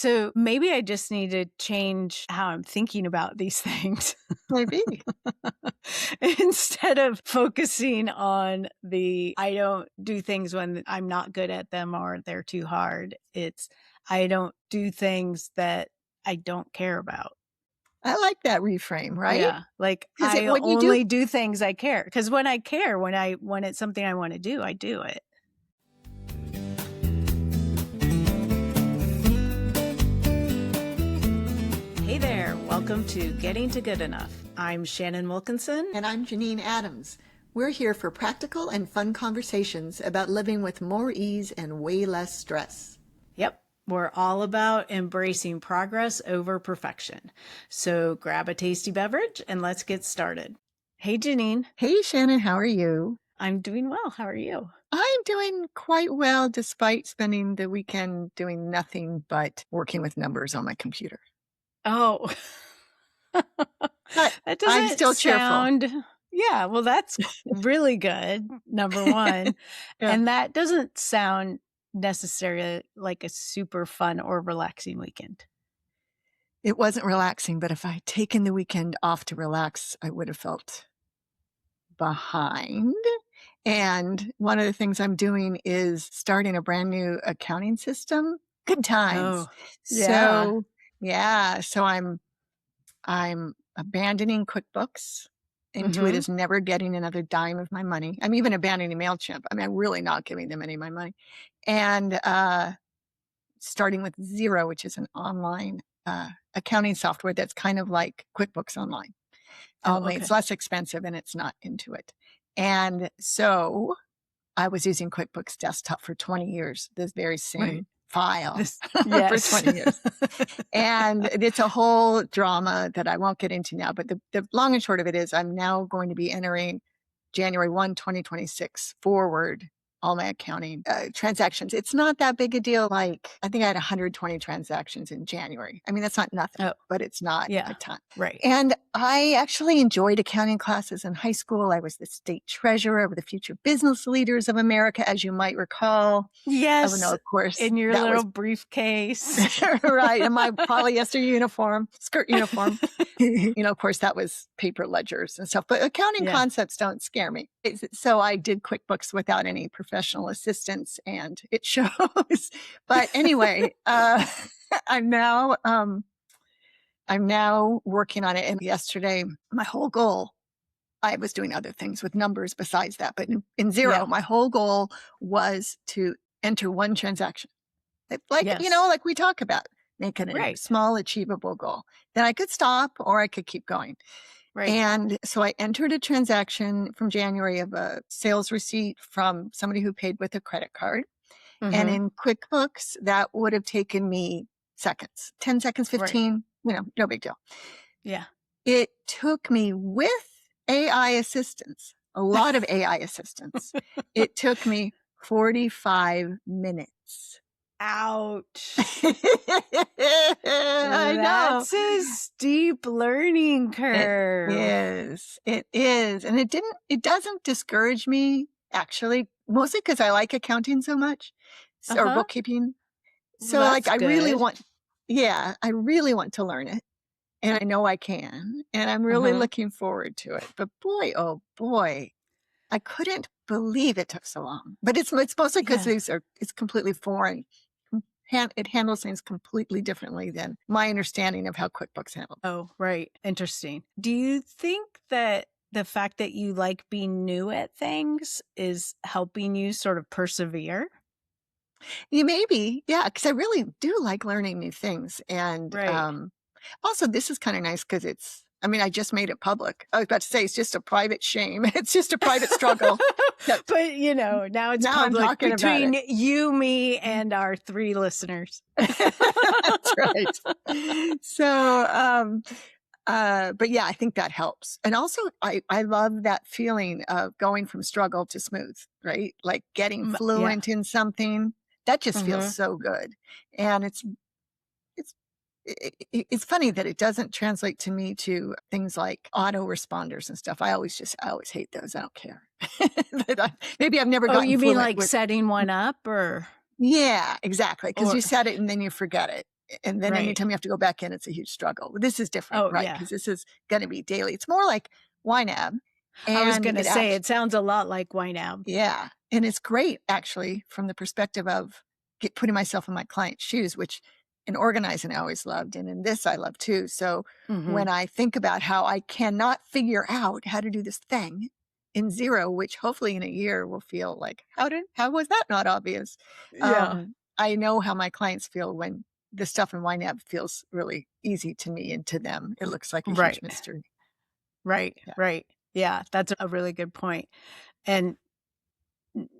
So maybe I just need to change how I'm thinking about these things. Maybe. Instead of focusing on I don't do things when I'm not good at them or they're too hard. It's I don't do things that I don't care about. I like that reframe, right? Yeah. Like Because I when you do, only do things I care. Because when I care, when it's something I want to do, I do it. Hey there, welcome to Getting to Good Enough. I'm Shannon Wilkinson. and I'm Janine Adams. We're here for practical and fun conversations about living with more ease and way less stress. Yep, we're all about embracing progress over perfection. So grab a tasty beverage and let's get started. Hey, Janine. Hey, Shannon, how are you? I'm doing well. How are you? I'm doing quite well despite spending the weekend doing nothing but working with numbers on my computer. Oh, But that I'm doesn't still cheerful. sound. Yeah, well, that's really good, number one. Yeah. And that doesn't sound necessarily like a super fun or relaxing weekend. It wasn't relaxing, but if I had taken the weekend off to relax, I would have felt behind. And one of the things I'm doing is starting a brand new accounting system. Good times. Oh, yeah. So, yeah, so I'm abandoning QuickBooks. Intuit is never getting another dime of my money. I'm even abandoning MailChimp. I mean, I'm really not giving them any of my money. And starting with Xero, which is an online accounting software that's kind of like QuickBooks Online. Oh, Only okay. it's less expensive and it's not Intuit. And so I was using QuickBooks Desktop for 20 years, this very same Right. file Yes. for 20 years. And it's a whole drama that I won't get into now. But the long and short of it is I'm now going to be entering January 1, 2026 forward all my accounting transactions. It's not that big a deal. Like I think I had 120 transactions in January. I mean, that's not nothing, Oh, but it's not yeah. a ton. Right. And I actually enjoyed accounting classes in high school. I was the state treasurer of the Future Business Leaders of America, as you might recall. Yes. Oh, no, of course. In your that little was briefcase. right. In my polyester skirt uniform. Of course, that was paper ledgers and stuff. But accounting Yeah. concepts don't scare me. So I did QuickBooks without any professional assistance, and it shows. But anyway, I'm now working on it. And yesterday, my whole goal, I was doing other things with numbers besides that. But in Xero, Yeah. my whole goal was to enter one transaction. Like, Yes. like we talk about, make it a Right. small, achievable goal. Then I could stop or I could keep going. Right. And so I entered a transaction from January of a sales receipt from somebody who paid with a credit card. And in QuickBooks, that would have taken me seconds, 10 seconds, 15, no big deal. Yeah. It took me with AI assistance, a lot of AI assistance. It took me 45 minutes. Ouch. I know. That's a steep learning curve. It is. And it doesn't discourage me, actually, mostly because I like accounting so much or bookkeeping. So Well, like, that's I really good. want to learn it. And I know I can. And I'm really looking forward to it. But boy, oh boy, I couldn't believe it took so long. But it's mostly because it's completely foreign. It handles things completely differently than my understanding of how QuickBooks handles. Oh, right. Interesting. Do you think that the fact that you like being new at things is helping you sort of persevere? Maybe, yeah, because I really do like learning new things. And Right. also, this is kind of nice because I just made it public. I was about to say it's just a private shame. It's just a private struggle. But, now it's Now I'm public talking about between it. you, me, and our 3 listeners. That's right. So, but yeah, I think that helps. And also, I love that feeling of going from struggle to smooth, right? Like getting fluent in something. That just feels so good. And it's funny that it doesn't translate to me to things like autoresponders and stuff. I always hate those. I don't care. Maybe I've never gotten you mean fluent like with. setting one up or? Yeah, exactly. Because you set it and then you forget it. And then Right. anytime you have to go back in, it's a huge struggle. This is different, Oh, right? yeah. Because this is going to be daily. It's more like YNAB. I was And gonna it say, actually, it sounds a lot like YNAB. yeah. And it's great, actually, from the perspective of putting myself in my client's shoes, which in organizing I always loved. And in this, I love too. So when Mhm. I think about how I cannot figure out how to do this thing in Xero, which hopefully in a year will feel like, how was that not obvious? Yeah. I know how my clients feel when the stuff in YNAB feels really easy to me, and to them, it looks like a huge Right. mystery. Right. Yeah. Right. Yeah, that's a really good point. And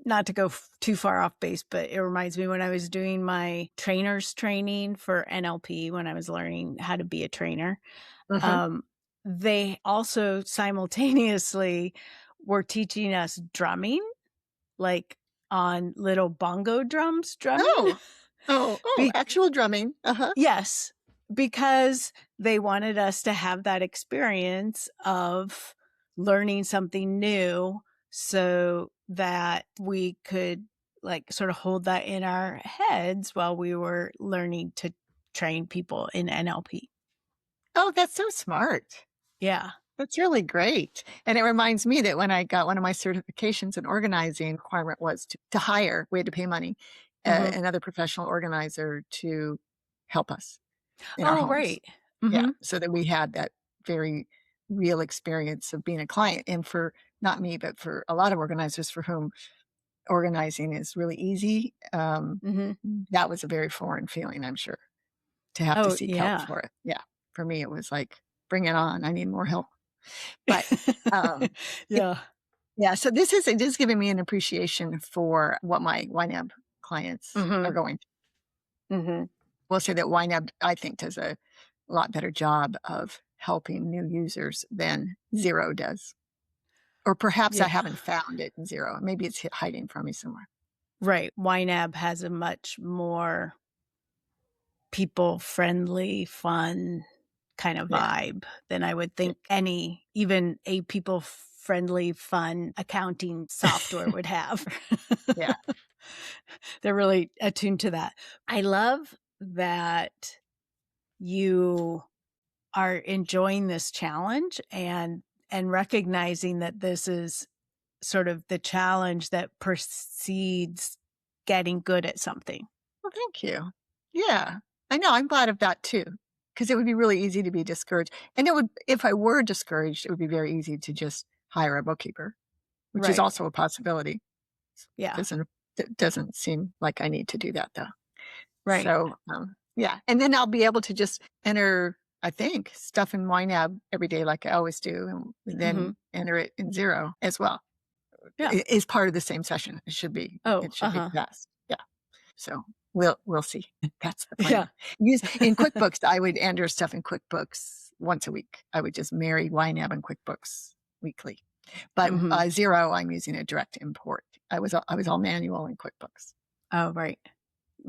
not to go too far off base, but it reminds me when I was doing my trainer's training for NLP, when I was learning how to be a trainer, Mhm. um, they also simultaneously were teaching us drumming, like on little bongo drums drumming. Oh, Be- actual drumming. Uh-huh. yes, because they wanted us to have that experience of learning something new so that we could like sort of hold that in our heads while we were learning to train people in NLP. Oh, that's so smart. Yeah. That's really great. And it reminds me that when I got one of my certifications in organizing, requirement was to hire, we had to pay money, Mhm. another professional organizer to help us in our Oh, homes. right. Yeah. Mhm. So that we had that very real experience of being a client. And for not me, but for a lot of organizers for whom organizing is really easy, Mhm. that was a very foreign feeling, I'm sure, to have to Oh, seek help yeah. for it. Yeah. For me, it was like, bring it on. I need more help. But um, it, Yeah. yeah, so it is giving me an appreciation for what my YNAB clients are Mhm. going through. Mhm. We'll say that YNAB, I think, does a lot better job of helping new users than Xero does. Or perhaps I Yeah. haven't found it in Xero. Maybe it's hiding from me somewhere. Right. YNAB has a much more people-friendly, fun kind of Yeah. vibe than I would Yeah. think any even a people-friendly, fun accounting software would have. Yeah. They're really attuned to that. I love that you are enjoying this challenge and recognizing that this is sort of the challenge that precedes getting good at something. Well, thank you. Yeah. I know. I'm glad of that too. Because it would be really easy to be discouraged. And it would, if I were discouraged, it would be very easy to just hire a bookkeeper, which is Right. also a possibility. Yeah. Doesn't it doesn't seem like I need to do that though. Right. So yeah, and then I'll be able to just enter, I think, stuff in YNAB every day like I always do, and Mhm. then enter it in Xero as well. Yeah. Is part of the same session. It should be. Oh, It should be uh-huh. fast. Yeah. So we'll see. That's the Yeah. plan. Use in QuickBooks, I would enter stuff in QuickBooks once a week. I would just marry YNAB and QuickBooks weekly. But Mhm. Xero, I'm using a direct import. I was all manual in QuickBooks. Oh, right.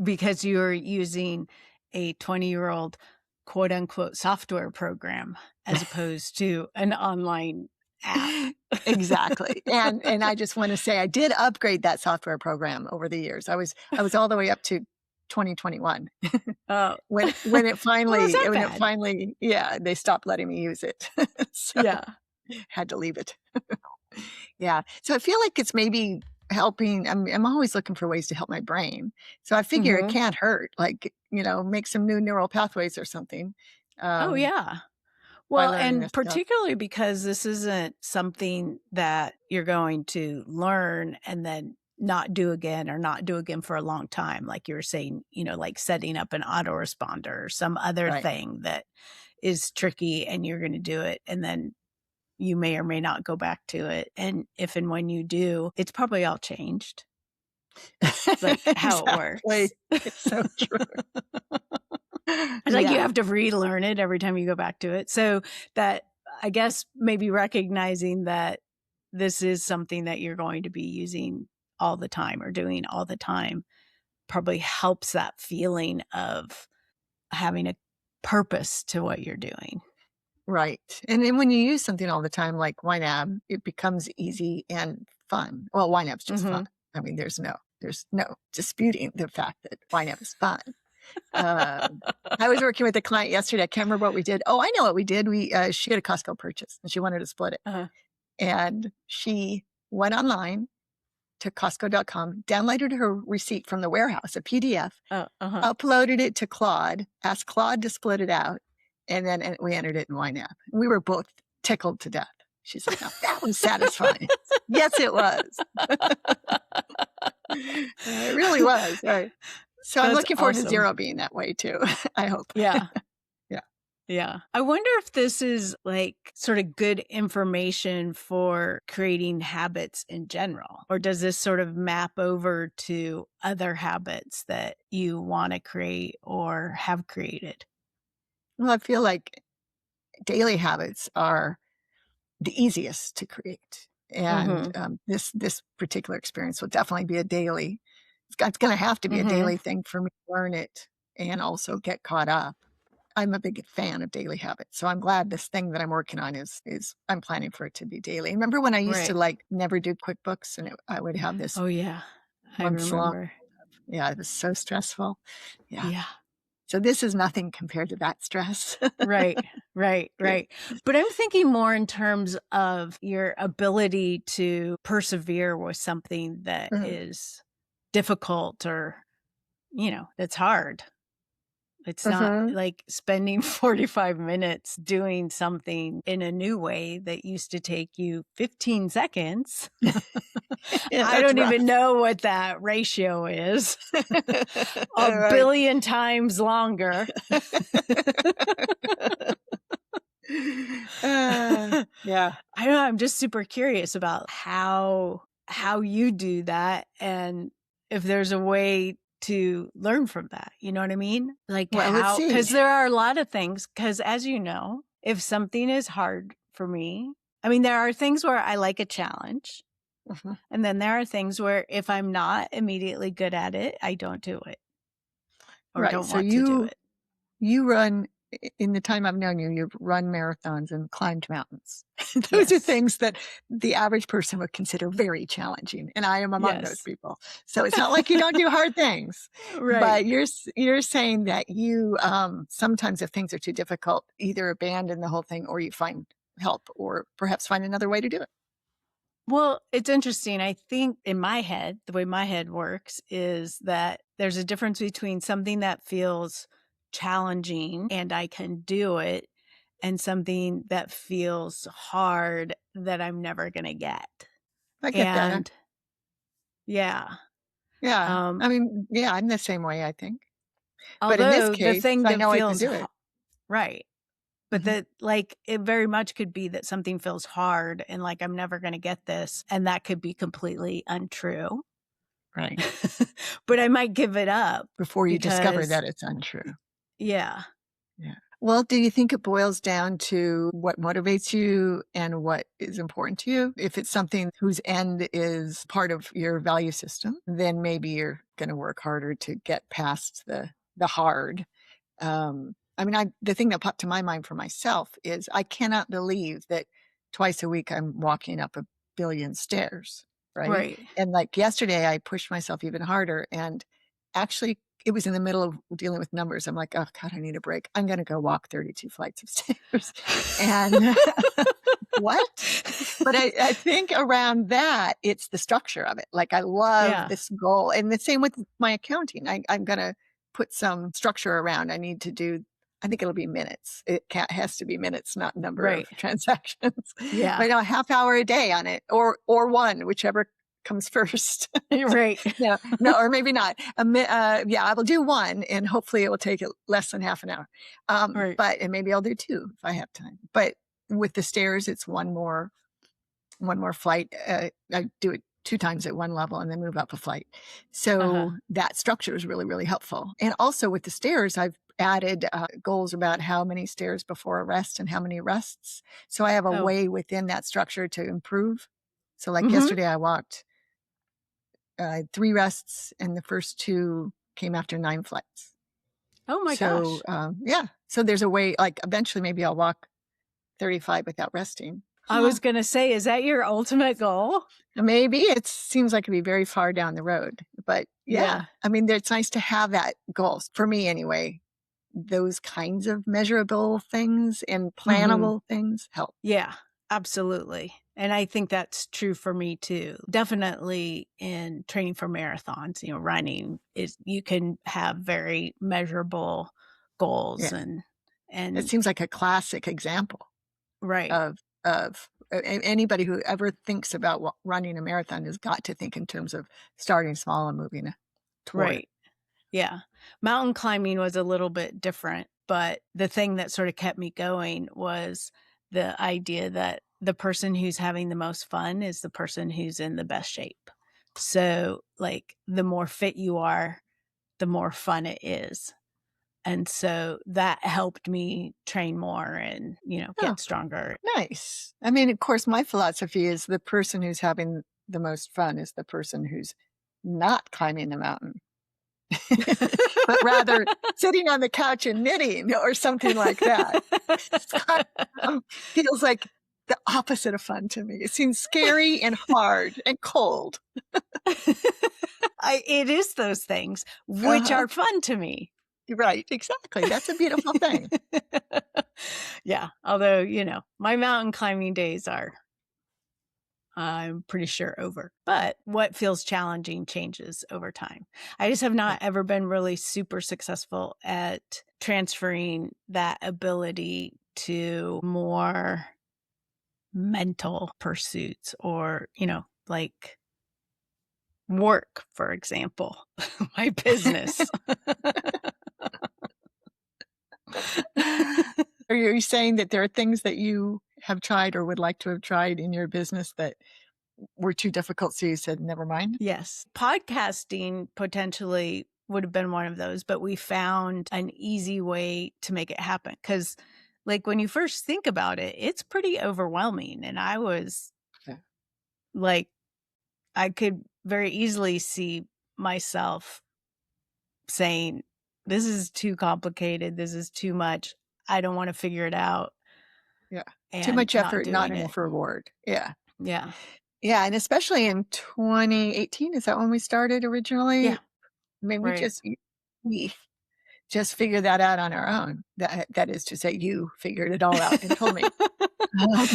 Because you're using a 20-year-old quote unquote software program as opposed to an online app. Exactly. And I just want to say I did upgrade that software program over the years. I was all the way up to 2021 Oh. when it Well, is finally that bad? yeah, they stopped letting me use it. So Yeah. had to leave it. Yeah. So I feel like it's maybe helping. I'm always looking for ways to help my brain. So I figure it Mhm. can't hurt, like, make some new neural pathways or something Oh, um, yeah. by Well, learning and this stuff. particularly because this isn't something that you're going to learn and then not do again or not do again for a long time. Like you were saying, like setting up an autoresponder or some other Right. thing that is tricky and you're going to do it. And then you may or may not go back to it. And if and when you do, it's probably all changed, like how it Exactly. works. It's so true. It's like you Yeah. have to relearn it every time you go back to it. So that I guess maybe recognizing that this is something that you're going to be using all the time or doing all the time probably helps that feeling of having a purpose to what you're doing. Right. And then when you use something all the time like YNAB, it becomes easy and fun. Well, YNAB's just fun. Mhm. I mean, there's no disputing the fact that YNAB is fun. Uh, I was working with a client yesterday. I can't remember what we did. Oh, I know what we did. She had a Costco purchase and she wanted to split it. Uh-huh. And she went online to Costco.com, downloaded her receipt from the warehouse, a PDF, Uh-huh. uploaded it to Claude, asked Claude to split it out, and then we entered it in YNAB. We were both tickled to death. She's like, oh, that was satisfying. Yes, it was. It really was. Right. So I'm That's looking forward to awesome. Xero being that way too, I hope. Yeah. Yeah. Yeah. I wonder if this is like sort of good information for creating habits in general, or does this sort of map over to other habits that you want to create or have created? Well, I feel like daily habits are the easiest to create. And this particular experience will definitely be a daily. It's going to have to be a daily thing for me to learn it and also get caught up. I'm a big fan of daily habits, so I'm glad this thing that I'm working on is I'm planning for it to be daily. Remember when I used to like never do QuickBooks and I would have this Oh, yeah. I months long. remember. Yeah, it was so stressful. Yeah. Yeah. So this is nothing compared to that stress. Right. But I'm thinking more in terms of your ability to persevere with something that is difficult or, that's hard. It's not like spending 45 minutes doing something in a new way that used to take you 15 seconds. Yeah, I don't even know what that ratio is. A billion times longer. Yeah. I don't know. I'm just super curious about how you do that and if there's a way to learn from that. You know what I mean? Like Well, let's see. because there are a lot of things, because as you know, if something is hard for me, I mean, there are things where I like a challenge. And then there are things where if I'm not immediately good at it, I don't do it or don't want to do it. You run, in the time I've known you, you've run marathons and climbed mountains. Those are things that the average person would consider very challenging. And I am among those people. So it's not like you don't do hard things. But you're saying that you sometimes if things are too difficult, either abandon the whole thing or you find help or perhaps find another way to do it. Well, it's interesting. I think in my head, the way my head works is that there's a difference between something that feels challenging and I can do it and something that feels hard that I'm never going to get. I get that. Yeah. Yeah. I mean, yeah, I'm the same way, I think. Although but in this case, the thing I that know feels I can do it. Right. But that, like, it very much could be that something feels hard and like, I'm never going to get this. And that could be completely untrue. Right. But I might give it up. Before you discover that it's untrue. Yeah. Yeah. Well, do you think it boils down to what motivates you and what is important to you? If it's something whose end is part of your value system, then maybe you're going to work harder to get past the hard. I mean, the thing that popped to my mind for myself is I cannot believe that twice a week I'm walking up a billion stairs, right? And like yesterday, I pushed myself even harder. And actually, it was in the middle of dealing with numbers. I'm like, oh, God, I need a break. I'm going to go walk 32 flights of stairs. And what? But I think around that, it's the structure of it. Like, I love this goal. And the same with my accounting. I'm going to put some structure around. I need to do, I think it'll be minutes. It has to be minutes, not number of transactions. Yeah. But a half hour a day on it or one, whichever comes first. No, or maybe not. Yeah, I will do one and hopefully it will take less than half an hour. And maybe I'll do two if I have time. But with the stairs, it's one more flight. I do it 2 times at one level and then move up a flight. So that structure is really, really helpful. And also with the stairs, I've added goals about how many stairs before a rest and how many rests. So I have a way within that structure to improve. So like yesterday I walked 3 rests and the first 2 came after 9 flights. Oh my gosh. Yeah. So there's a way, like eventually maybe I'll walk 35 without resting. I was going to say, is that your ultimate goal? Maybe. It seems like it'd be very far down the road, but Yeah. I mean, it's nice to have that goals for me anyway. Those kinds of measurable things and plannable things help. Yeah, absolutely. And I think that's true for me too. Definitely in training for marathons, running is you can have very measurable goals Yeah. It and seems like a classic example right. of anybody who ever thinks about running a marathon has got to think in terms of starting small and moving toward it. Right. Yeah. Mountain climbing was a little bit different, but the thing that sort of kept me going was the idea that the person who's having the most fun is the person who's in the best shape. So, like, the more fit you are, the more fun it is. And so that helped me train more and, Oh, get stronger. nice. I mean, of course, my philosophy is the person who's having the most fun is the person who's not climbing the mountain, but rather sitting on the couch and knitting or something like that. Feels like the opposite of fun to me. It seems scary and hard and cold. It is those things which Uh-huh. are fun to me. Right, exactly. That's a beautiful thing. Yeah. Although, my mountain climbing days are, I'm pretty sure, over. But what feels challenging changes over time. I just have Yeah. not ever been really super successful at transferring that ability to more mental pursuits or, like work, for example, my business. Are you saying that there are things that you have tried or would like to have tried in your business that were too difficult, so you said, "Never mind"? Yes. Podcasting potentially would have been one of those, but we found an easy way to make it happen. Cause like when you first think about it, it's pretty overwhelming. And I was Yeah. like, I could very easily see myself saying, this is too complicated. This is too much. I don't want to figure it out Yeah. Too and much not effort, not doing it. enough reward. Yeah. Yeah. Yeah, and especially in 2018, is that when we started originally? Yeah. I mean, Right. we just figured that out on our own. That is to say, you figured it all out and told me. Um,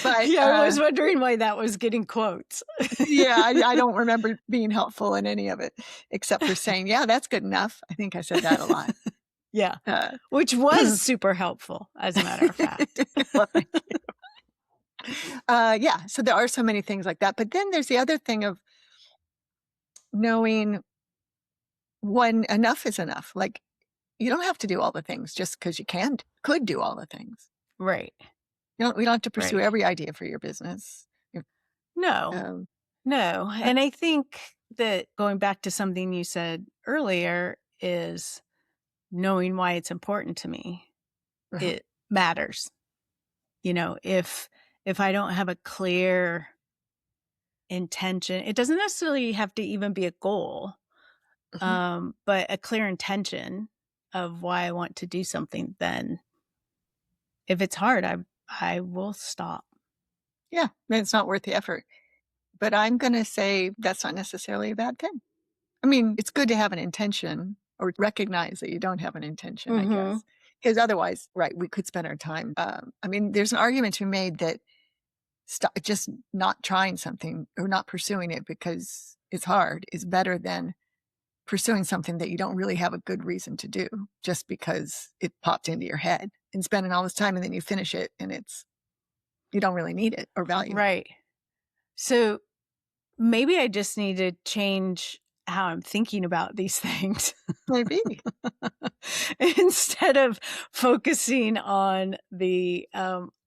but, Yeah. I was wondering why that was getting quotes. yeah, I don't remember being helpful in any of it, except for saying, "Yeah, that's good enough." I think I said that a lot. Yeah. Uh, Which was super helpful, as a matter of fact. well, thank you. Yeah, so there are so many things like that, but then there's the other thing of knowing when enough is enough. Like, you don't have to do all the things just because you could do all the things. Right. We don't have to pursue Right. every idea for your business. If, No. um, No. uh, And I think that going back to something you said earlier is knowing why it's important to me. uh-huh, It matters. If I don't have a clear intention, it doesn't necessarily have to even be a goal, mhm. but a clear intention of why I want to do something, then if it's hard, I will stop. Yeah, then it's not worth the effort. But I'm gonna say that's not necessarily a bad thing. I mean, it's good to have an intention or recognize that you don't have an intention, I Mhm. guess. Because otherwise, right, we could spend our time. I mean, there's an argument to be made that just not trying something or not pursuing it because it's hard is better than pursuing something that you don't really have a good reason to do just because it popped into your head and spending all this time and then you finish it and you don't really need it or value it. Right. So maybe I just need to change how I'm thinking about these things. Maybe. Instead of focusing on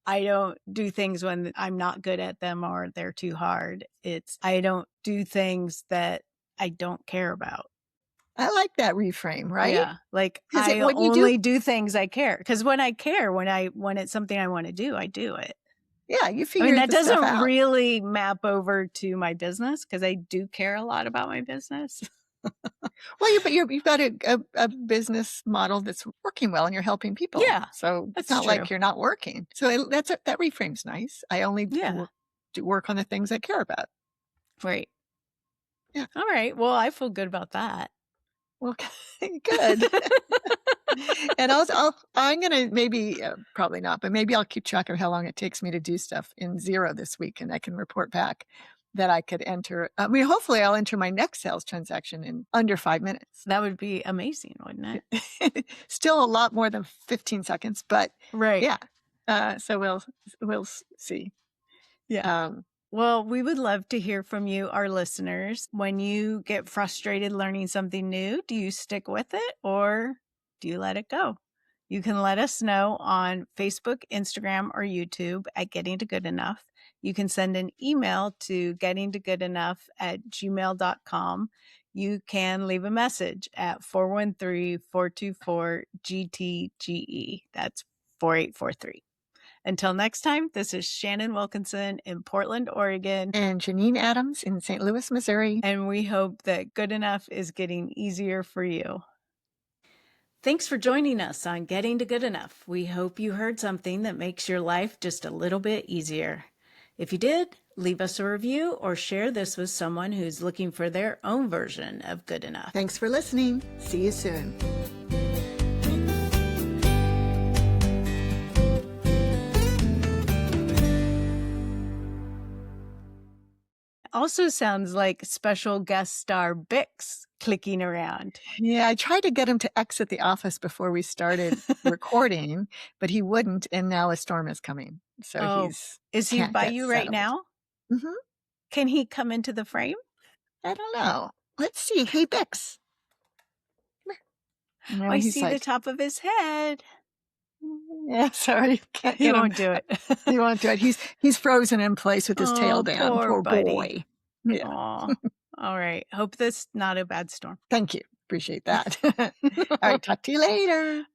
I don't do things when I'm not good at them or they're too hard. It's I don't do things that I don't care about. I like that reframe, right? Yeah. Like Because I when you do, only do things I care. Because when I care, when it's something I want to do, I do it. yeah, you I mean, figure that the stuff doesn't out. really map over to my business because I do care a lot about my business. Well, but you've got a business model that's working well and you're helping people. Yeah, So it's that's not true. like you're not working. So that reframe's nice. I only Yeah, do work on the things I care about. right. Yeah. All right. Well, I feel good about that. Well, good. And I'm gonna maybe, probably not, but maybe I'll keep track of how long it takes me to do stuff in Xero this week, and I can report back that I could enter. I mean, hopefully, I'll enter my next sales transaction in under 5 minutes. That would be amazing, wouldn't it? Still a lot more than 15 seconds, but Right. yeah. So we'll see. Yeah. Well, we would love to hear from you, our listeners. When you get frustrated learning something new, do you stick with it or do you let it go? You can let us know on Facebook, Instagram, or YouTube at Getting to Good Enough. You can send an email to gettingtogoodenough@gmail.com. You can leave a message at 413-424-GTGE. That's 4843. Until next time, this is Shannon Wilkinson in Portland, Oregon. And Janine Adams in St. Louis, Missouri. And we hope that good enough is getting easier for you. Thanks for joining us on Getting to Good Enough. We hope you heard something that makes your life just a little bit easier. If you did, leave us a review or share this with someone who's looking for their own version of good enough. Thanks for listening. See you soon. Also sounds like special guest star Bix clicking around. Yeah, I tried to get him to exit the office before we started recording, but he wouldn't, and now a storm is coming. So is he by you right now? Mm-hmm. Can he come into the frame? I don't know. Let's see. Hey, Bix. No, I see the top of his head. Yeah, sorry. He won't do it. He won't do it. He's frozen in place with his tail down. Poor boy. Yeah. All right. Hope this not a bad storm. Thank you. Appreciate that. All right. Talk to you later.